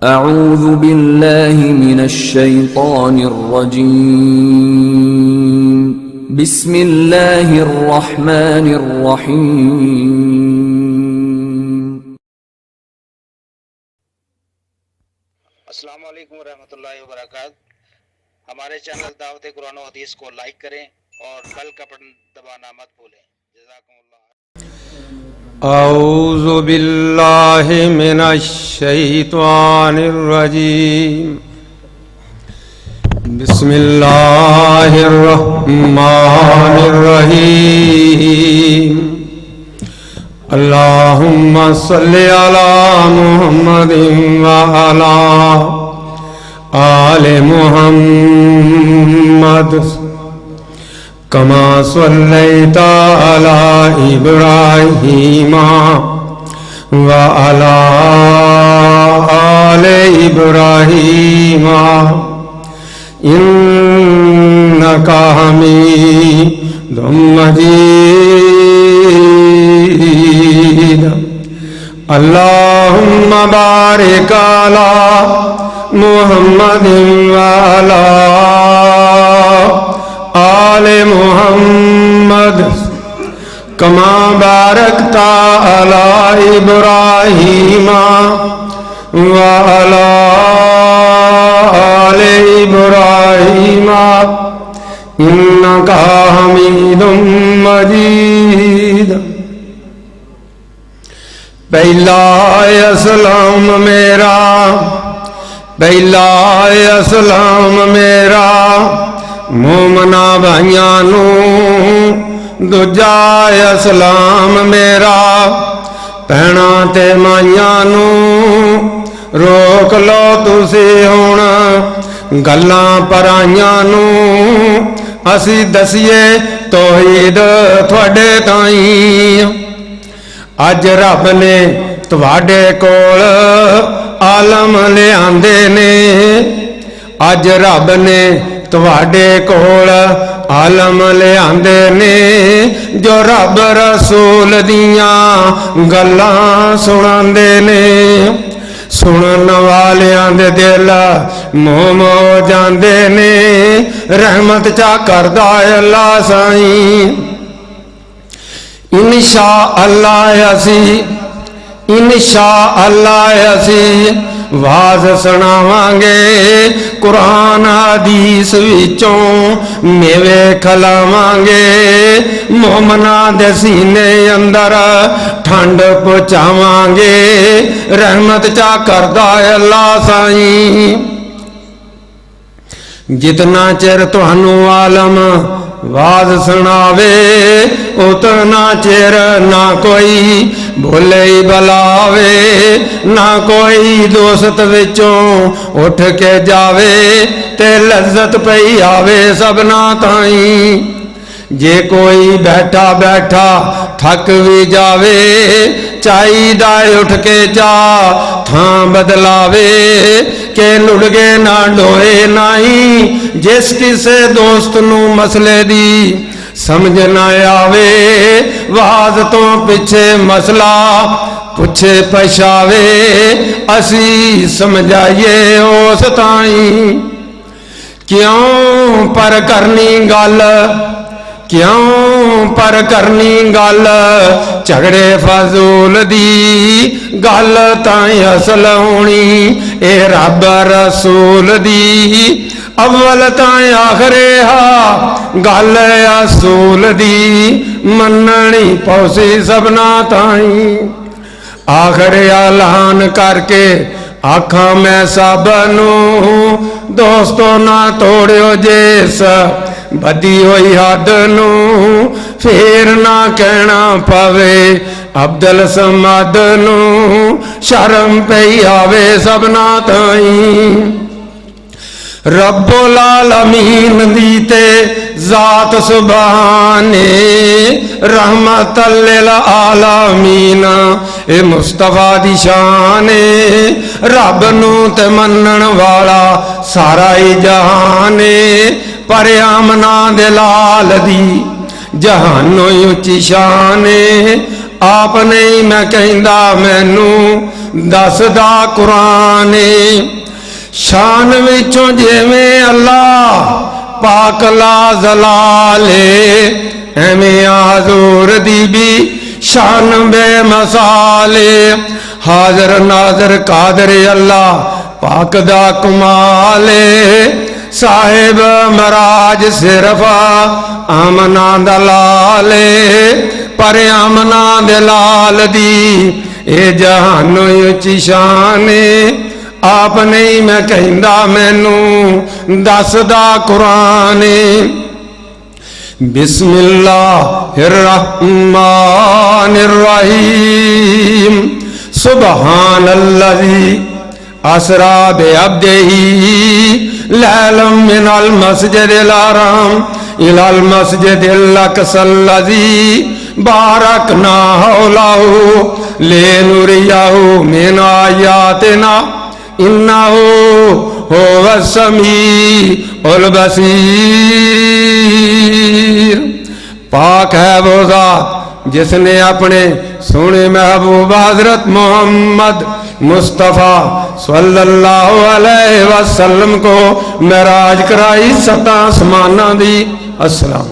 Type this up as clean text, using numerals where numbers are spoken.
أعوذ بالله من الشيطان الرجيم بسم الله الرحمن الرحيم अस्सलाम वालेकुम रहमतुल्लाहि व बरकात। हमारे चैनल दावत कुरान और हदीस को लाइक करें और बेल का बटन दबाना मत भूलें। जज़ाकुमुल्लाह। अऊज़ु बिल्लाहि मिनश शैतानिर रजीम। बिस्मिल्लाहिर रहमानिर रहीम। अल्लाहुम्मा सल्लि अला मुहम्मदिन व अला आले मुहम्मद कमा सल्लैता अला इब्राहीम व अला आले इब्राहीम इन्नका हमीदुम मजीद। अल्लाहुम्मा बारिक अला मुहम्मदिन व अला आले मुहम्मद कमा बारकता अला इब्राहीम व अला आले इब्राहीम इन्नका हमीदुम मजीद। पहला अस्सलाम मेरा, पहला अस्सलाम मेरा मोमना भाइयां नूं, दूजा अस्सलाम मेरा भैणां ते माइयां नूं। रोक लो तुसी हुण गल्लां पराइयां नूं, असी दसीए तौहीद तुहाडे ताईं। अज रब ने तुहाडे कोल आलम लिआंदे ने, अज रब ने तुहाडे कोल आलम लिआंदे ने, जो रब रसूल दियां गल्लां सुणांदे ने। सुनन वालियां दे दिल मोम हो जांदे ने, रहमत चा करदा अल्लाह साईं। इंशा अल्लाह असी, इंशा अल्लाह असी वाज सुनावांगे, कुरान हदीस विचों मेवे खलावांगे। मोमना दे सीने अंदर ठंड पहुंचावांगे, रहमत चा करदा अल्लाह साईं। जितना चिर तुहानू आलम वाज सुनावे, उतना चिर ना कोई भोले बलावे, ना कोई दोस्त विचों उठ के जावे, ते लज्जत पई आवे सबना ताईं। जे कोई बैठा बैठा थक भी जावे, चाहिदा उठ के जा थां बदलावे, के लुढ़गे ना डोए नाई। जिस किसे दोस्त नू मसले दी समझ ना आवे, वाज तो पिछे मसला पुछे पछावे, असी समझाइए उस ताईं। क्यों पर करनी गल, क्यों पर करनी गल झगड़े फजूल दी, गल ताईं असल होनी ए रब रसूल दी। अव्वल ताईं आखरे हा गल असूल दी, मननी पौसी सबना ताईं। आखिर ऐलान करके आखा मैं सब नूं, दोस्तों ना तोड़ियो जिस बदी होई हद नूं, फिर ना कहना पवे अब्दुल समद नूं, शर्म पई आवे सबना ताईं। रब्बुल आलमीन दी ते जात सुभाने, रहमतल लिल आलमीन ए मुस्तफा दी शाने। रब नूं ते मनण वाला सारा ही जहाने, पर आमना दे लाल दी जहानो उच्ची शाने। आप नहीं मैं कहंदा मैनू दसदा कुरान। शान विचों जिवें अल्लाह पाक ला जलाले, एवें हजूर दी भी शान बेमसाले। हाजर नाजर कादर अल्लाह पाक दा कमाले, साहिब मराज सिरफा आमना दलाले। पर आमना दे लाल दी ए जहानो उची शान, आप नहीं मैं कहंदा मैनू दसदा कुरान। बिस्मिल्लाहिर्रहमानिर्रहीम। सुब्हानल्लज़ी असरा बिअब्दिही लैलम मिनल मस्जिदिल हराम इलल मस्जिदिल अक़सल्लज़ी बारकना हौलहु लिनुरियहु मिन आयातिना इन्नहु हुवस समीउल बसीर। पाक है वो ज़ात जिसने अपने सोने महबूब हजरत मोहम्मद मुस्तफ़ा सल्लल्लाहु अलैहि वसल्लम को मेराज कराई 7 आसमानां दी। अस्सलाम।